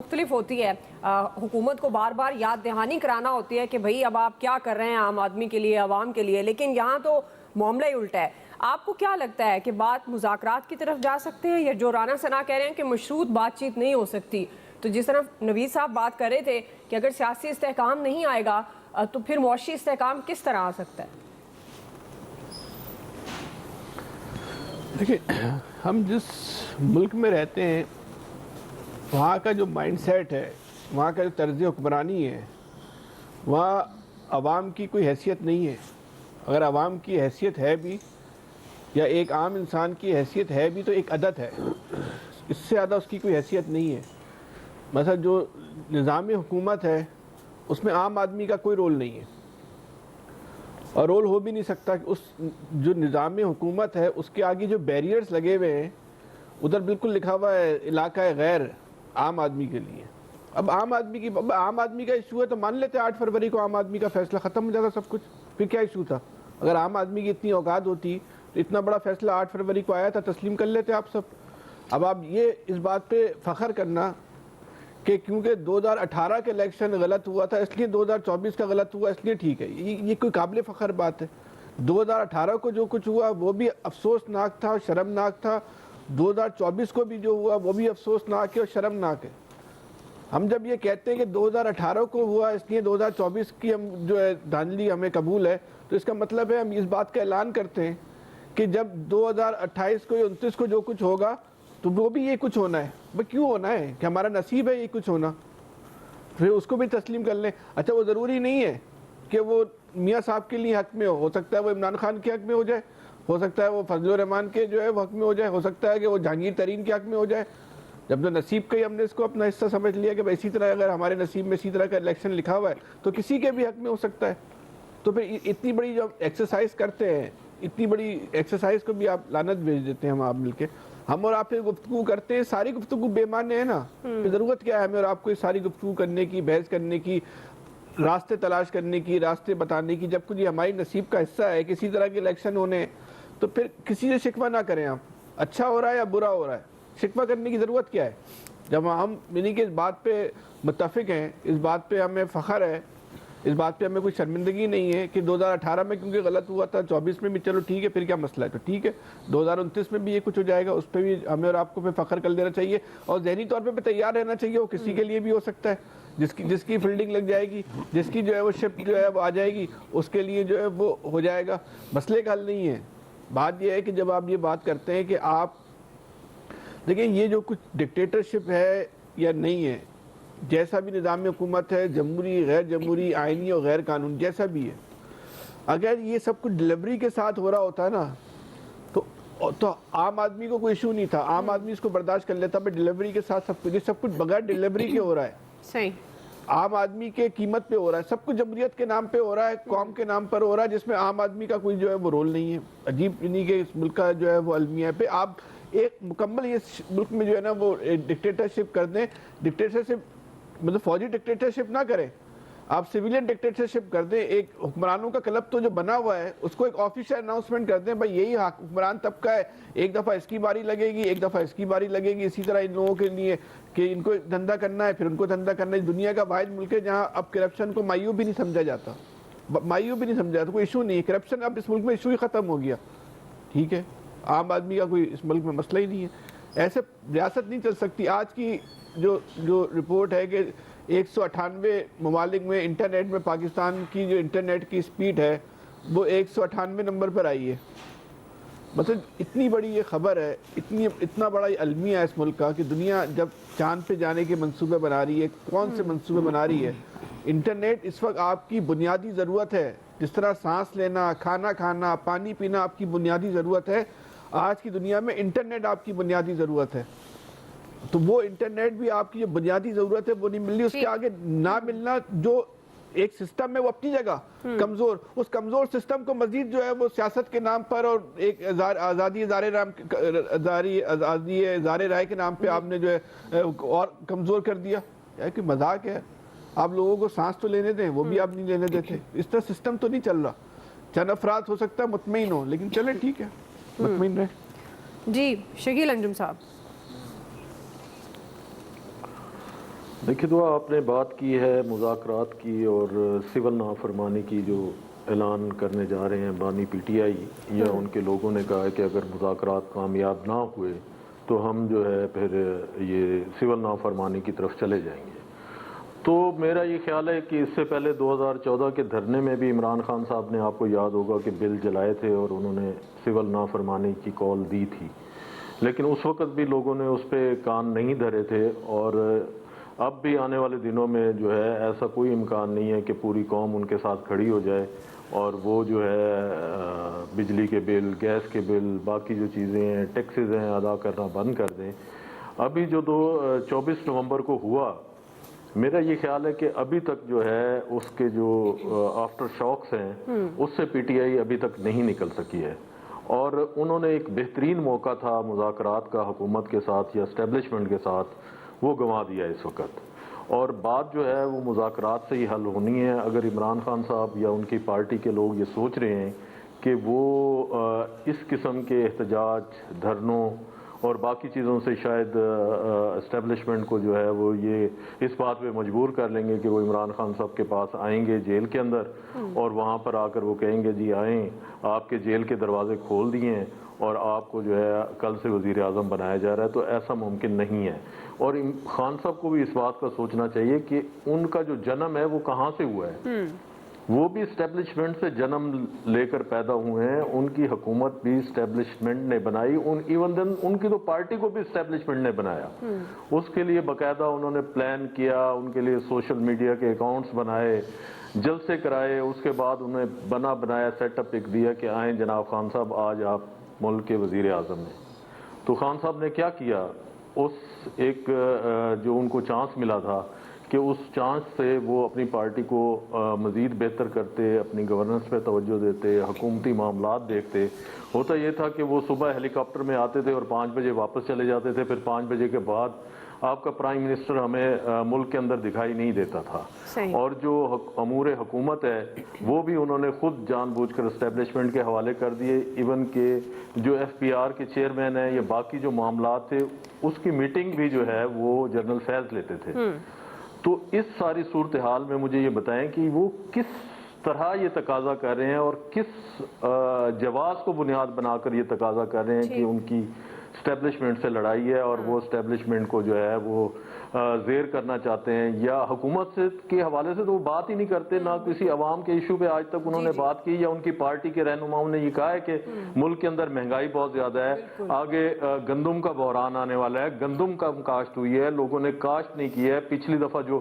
मुख्तलिफ होती है। हुकूमत को बार बार याद दहानी कराना होती है कि भाई अब आप क्या कर रहे हैं आम आदमी के लिए, आवाम के लिए, लेकिन यहाँ तो मामला ही उल्टा है। आपको क्या लगता है कि बात मुज़ाकरात की तरफ जा सकते हैं, या जो राना सना कह रहे हैं कि मशरूत बातचीत नहीं हो सकती? तो जिस तरह नवीद साहब बात कर रहे थे कि अगर सियासी इस्तेहकाम नहीं आएगा तो फिर मुआशी इस्तेहकाम किस तरह आ सकता है? देखिए, हम जिस मुल्क में रहते हैं वहाँ का जो माइंडसेट है, वहाँ का जो तर्ज़ हुक्मरानी है, वहाँ आवाम की कोई हैसियत नहीं है। अगर आवाम की हैसियत है भी या एक आम इंसान की हैसियत है भी तो एक अदद है, इससे ज़्यादा उसकी कोई हैसियत नहीं है। मतलब जो निज़ाम हुकूमत है उसमें आम आदमी का कोई रोल नहीं है और रोल हो भी नहीं सकता कि उस जो निज़ाम हुकूमत है उसके आगे जो बैरियर्स लगे हुए हैं उधर बिल्कुल लिखा हुआ है इलाका गैर आम आदमी के लिए। अब आम आदमी का इशू है तो मान लेते 8 फरवरी को आम आदमी का फैसला ख़त्म हो जाता सब कुछ, फिर क्या इशू था? अगर आम आदमी की इतनी औकात होती तो इतना बड़ा फैसला 8 फरवरी को आया था, तस्लीम कर लेते आप सब। अब आप ये इस बात पे फ़ख्र करना कि क्योंकि 2018 के इलेक्शन गलत हुआ था इसलिए 2024 का गलत हुआ इसलिए ठीक है, ये कोई काबिल फ़ख्र बात है? 2018 को जो कुछ हुआ वो भी अफसोसनाक था, शर्मनाक था। 2024 को भी जो हुआ वो भी अफसोसनाक है और शर्मनाक है। हम जब ये कहते हैं कि 2018 को हुआ इसलिए 2024 की हम जो है धांधली हमें कबूल है, तो इसका मतलब है हम इस बात का ऐलान करते हैं कि जब 2028 को या 29 को जो कुछ होगा तो वो भी ये कुछ होना है। भाई क्यों होना है? कि हमारा नसीब है ये कुछ होना, फिर उसको भी तस्लीम कर लें। अच्छा, वो ज़रूरी नहीं है कि वो मियाँ साहब के लिए हक़ में हो सकता है वो इमरान खान के हक़ में हो जाए, हो सकता है वो फजल रहमान के जो है वो हक़ में हो जाए, हो सकता है कि वो जहांगीर तरीन के हक़ में हो जाए। जब तो नसीब का ही हमने इसको अपना हिस्सा समझ लिया कि भाई इसी तरह अगर हमारे नसीब में इसी तरह का इलेक्शन लिखा हुआ है तो किसी के भी हक़ में हो सकता है। तो फिर इतनी बड़ी जो एक्सरसाइज करते हैं, इतनी बड़ी एक्सरसाइज को भी आप लानत भेज देते हैं। हम आप मिलके हम और आप गुफ्तगू करते हैं, सारी गुफ्तगू बेमाने है ना। फिर ज़रूरत क्या है हमें और आपको सारी गुफ्तगू करने की, बहस करने की, रास्ते तलाश करने की, रास्ते बताने की, जब कुछ हमारी नसीब का हिस्सा है किसी तरह के इलेक्शन होने। तो फिर किसी से शिकवा ना करें आप, अच्छा हो रहा है या बुरा हो रहा है, शिकवा करने की ज़रूरत क्या है? जब हम यानी कि इस बात पे मुत्तफ़िक हैं, इस बात पे हमें फ़ख्र है, इस बात पे हमें कोई शर्मिंदगी नहीं है कि 2018 में क्योंकि गलत हुआ था 24 में भी चलो ठीक है, फिर क्या मसला है? तो ठीक है 2029 में भी ये कुछ हो जाएगा, उस पर भी हमें और आपको पे फ़ख्र कर लेना चाहिए और ज़हनी तौर पे तैयार रहना चाहिए। वो किसी के लिए भी हो सकता है, जिसकी फील्डिंग लग जाएगी, जिसकी जो है वो शिप जो है वो आ जाएगी, उसके लिए जो है वो हो जाएगा। मसले का हल नहीं है। बात यह है कि जब आप ये बात करते हैं कि आप देखिए ये जो कुछ डिक्टेटरशिप है या नहीं है, जैसा भी निज़ाम हुकूमत है, जमहूरी, गैर जमहूरी, आइनी और गैर कानून जैसा भी है, अगर ये सब कुछ डिलीवरी के साथ हो रहा होता है ना तो आम आदमी को कोई इशू नहीं था, आम आदमी इसको बर्दाश्त कर लेता। पर डिलीवरी के साथ सब कुछ बगैर डिलीवरी के हो रहा है, सही आम आदमी के कीमत पे हो रहा है, सब कुछ जमहूरियत के नाम पे हो रहा है, कौम के नाम पर हो रहा है, जिसमें आम आदमी का कोई जो है वो रोल नहीं है। अजीब इन्हीं के इस मुल्क का जो है वो अलमिया पे आप एक मुकम्मल ये मुल्क में जो है ना वो डिक्टेटरशिप कर दें। डिक्टेटरशिप मतलब फौजी डिक्टेटरशिप ना करें, आप सिविलियन डिक्टेटरशिप कर दें। एक हुक्मरानों का क्लब तो जो बना हुआ है उसको एक ऑफिशियल अनाउंसमेंट कर दें, भाई यही हुक्मरान तबका है, एक दफ़ा इसकी बारी लगेगी, एक दफ़ा इसकी बारी लगेगी। इसी तरह इन लोगों के लिए कि इनको धंधा करना है, फिर उनको धंधा करना है। दुनिया का वाहिद मुल्क है जहाँ अब करप्शन को मायूब भी नहीं समझा जाता, मायूब भी नहीं समझा जाता, कोई इशू नहीं है। करप्शन अब इस मुल्क में इशू ही ख़त्म हो गया, ठीक है। आम आदमी का कोई इस मुल्क में मसला ही नहीं है। ऐसे रियासत नहीं चल सकती। आज की जो रिपोर्ट है कि 198 ममालिक में इंटरनेट में पाकिस्तान की जो इंटरनेट की स्पीड है वो 198 नंबर पर आई है। मतलब इतनी बड़ी ये ख़बर है, इतना बड़ा ये अलमिया है इस मुल्क का कि दुनिया जब चाँद पे जाने के मंसूबे बना रही है, कौन से मंसूबे बना रही है। इंटरनेट इस वक्त आपकी बुनियादी ज़रूरत है, जिस तरह सांस लेना, खाना खाना, पानी पीना आपकी बुनियादी ज़रूरत है। आज की दुनिया में इंटरनेट आपकी बुनियादी ज़रूरत है। तो वो इंटरनेट भी आपकी जो बुनियादी ज़रूरत है वो नहीं मिल रही, उसके आगे ना मिलना जो एक सिस्टम है वो अपनी जगह कमज़ोर, उस कमज़ोर सिस्टम को मज़ीद जो है वो सियासत के नाम पर और एक आज़ादी इज़हार राय के नाम पे आपने जो है और कमज़ोर कर दिया। है कि मजाक है? आप लोगों को सांस तो लेने दें, वो भी आप नहीं लेने देते। इस तरह सिस्टम तो नहीं चल रहा। चंद अफराद हो सकता है मुतमईन हो, लेकिन चले ठीक है, मुतमईन रहे। जी शकील अंजुम साहब। دیکھیے دعا آپ نے بات کی ہے مذاکرات کی اور سول نافرمانی کی جو اعلان کرنے جا رہے ہیں بانی پی ٹی آئی یا ان کے لوگوں نے کہا ہے کہ اگر مذاکرات کامیاب نہ ہوئے تو ہم جو ہے پھر یہ سول نافرمانی کی طرف چلے جائیں گے. تو میرا یہ خیال ہے کہ اس سے پہلے 2014 کے دھرنے میں بھی عمران خان صاحب نے آپ کو یاد ہوگا کہ بل جلائے تھے اور انہوں نے سول نافرمانی کی کال دی تھی، لیکن اس وقت بھی لوگوں نے اس پہ کان نہیں دھرے تھے. اور اب بھی آنے والے دنوں میں جو ہے ایسا کوئی امکان نہیں ہے کہ پوری قوم ان کے ساتھ کھڑی ہو جائے اور وہ جو ہے بجلی کے بل، گیس کے بل، باقی جو چیزیں ہیں، ٹیکسز ہیں، ادا کرنا بند کر دیں. ابھی جو 24 نومبر کو ہوا، میرا یہ خیال ہے کہ ابھی تک جو ہے اس کے جو آفٹر شاکس ہیں اس سے پی ٹی آئی ابھی تک نہیں نکل سکی ہے. اور انہوں نے ایک بہترین موقع تھا مذاکرات کا حکومت کے ساتھ یا اسٹیبلشمنٹ کے ساتھ، وہ گنوا دیا اس وقت. اور بات جو ہے وہ مذاکرات سے ہی حل ہونی ہے. اگر عمران خان صاحب یا ان کی پارٹی کے لوگ یہ سوچ رہے ہیں کہ وہ اس قسم کے احتجاج، دھرنوں اور باقی چیزوں سے شاید اسٹیبلشمنٹ کو جو ہے وہ یہ اس بات پہ مجبور کر لیں گے کہ وہ عمران خان صاحب کے پاس آئیں گے جیل کے اندر اور وہاں پر آ کر وہ کہیں گے جی آئیں، آپ کے جیل کے دروازے کھول دیے ہیں اور آپ کو جو ہے کل سے وزیر اعظم بنایا جا رہا ہے، تو ایسا ممکن نہیں ہے. اور خان صاحب کو بھی اس بات کا سوچنا چاہیے کہ ان کا جو جنم ہے وہ کہاں سے ہوا ہے. وہ بھی اسٹیبلشمنٹ سے جنم لے کر پیدا ہوئے ہیں، ان کی حکومت بھی اسٹیبلشمنٹ نے بنائی، ایون دین ان کی تو پارٹی کو بھی اسٹیبلشمنٹ نے بنایا. اس کے لیے باقاعدہ انہوں نے پلان کیا، ان کے لیے سوشل میڈیا کے اکاؤنٹس بنائے، جلسے کرائے، اس کے بعد انہیں بنایا سیٹ اپ ایک دیا کہ آئیں جناب خان صاحب آج آپ ملک کے وزیر اعظم ہیں. تو خان صاحب نے کیا کیا، اس ایک جو ان کو چانس ملا تھا کہ اس چانس سے وہ اپنی پارٹی کو مزید بہتر کرتے، اپنی گورننس پہ توجہ دیتے، حکومتی معاملات دیکھتے. ہوتا یہ تھا کہ وہ صبح ہیلی کاپٹر میں آتے تھے اور 5 بجے واپس چلے جاتے تھے، پھر 5 بجے کے بعد آپ کا پرائم منسٹر ہمیں ملک کے اندر دکھائی نہیں دیتا تھا. اور جو امور حکومت ہے وہ بھی انہوں نے خود جان بوجھ کر اسٹیبلشمنٹ کے حوالے کر دیے. ایون کہ جو ایف پی آر کے چیئرمین ہیں یا باقی جو معاملات تھے اس کی میٹنگ بھی جو ہے وہ جنرل فیض لیتے تھے. تو اس ساری صورتحال میں مجھے یہ بتائیں کہ وہ کس طرح یہ تقاضا کر رہے ہیں اور کس جواز کو بنیاد بنا کر یہ تقاضا کر رہے ہیں کہ ان کی اسٹیبلشمنٹ سے لڑائی ہے اور وہ اسٹیبلشمنٹ کو جو ہے وہ زیر کرنا چاہتے ہیں. یا حکومت سے کے حوالے سے تو وہ بات ہی نہیں کرتے، نہ کسی عوام کے ایشو پہ آج تک انہوں نے بات کی. یا ان کی پارٹی کے رہنماؤں نے یہ کہا ہے کہ ملک کے اندر مہنگائی بہت زیادہ ہے، آگے گندم کا بحران آنے والا ہے، گندم کم کاشت ہوئی ہے، لوگوں نے کاشت نہیں کی ہے. پچھلی دفعہ جو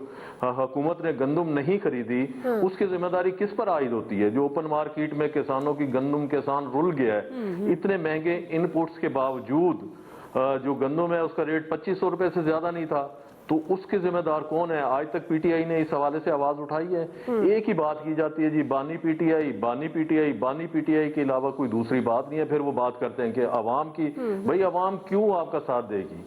حکومت نے گندم نہیں خریدی اس کی ذمہ داری کس پر عائد ہوتی ہے؟ جو اوپن مارکیٹ میں کسانوں کی گندم کسان رل گیا ہے، اتنے مہنگے ان پٹس کے باوجود جو گندم ہے اس کا ریٹ 2500 روپے سے زیادہ نہیں تھا. تو اس کے ذمہ دار کون ہے؟ آج تک پی ٹی آئی نے اس حوالے سے آواز اٹھائی ہے؟ ایک ہی بات کی جاتی ہے جی بانی پی ٹی آئی، بانی پی ٹی آئی، بانی پی ٹی آئی کے علاوہ کوئی دوسری بات نہیں ہے. پھر وہ بات کرتے ہیں کہ عوام کی، بھائی عوام کیوں آپ کا ساتھ دے گی؟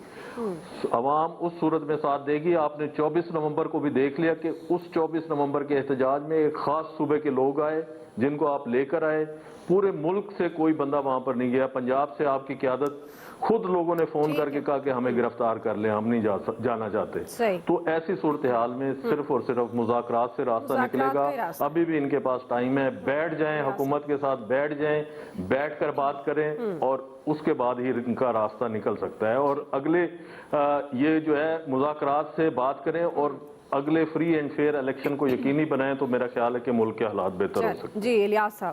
عوام اس صورت میں ساتھ دے گی. آپ نے 24 نومبر کو بھی دیکھ لیا کہ اس 24 نومبر کے احتجاج میں ایک خاص صوبے کے لوگ آئے جن کو آپ لے کر آئے. پورے ملک سے کوئی بندہ وہاں پر نہیں گیا. پنجاب سے آپ کی قیادت خود لوگوں نے فون کر کے کہا کہ ہمیں گرفتار کر لیں، ہم نہیں جانا چاہتے. تو ایسی صورتحال میں صرف اور صرف مذاکرات سے راستہ نکلے گا. ابھی بھی ان کے پاس ٹائم ہے، بیٹھ جائیں، حکومت کے ساتھ بیٹھ جائیں، بیٹھ کر بات کریں اور اس کے بعد ہی ان کا راستہ نکل سکتا ہے. اور اگلے یہ جو ہے مذاکرات سے بات کریں اور اگلے فری اینڈ فیئر الیکشن کو یقینی بنائیں تو میرا خیال ہے کہ ملک کے حالات بہتر ہو سکتے ہیں. جی الیاس صاحب.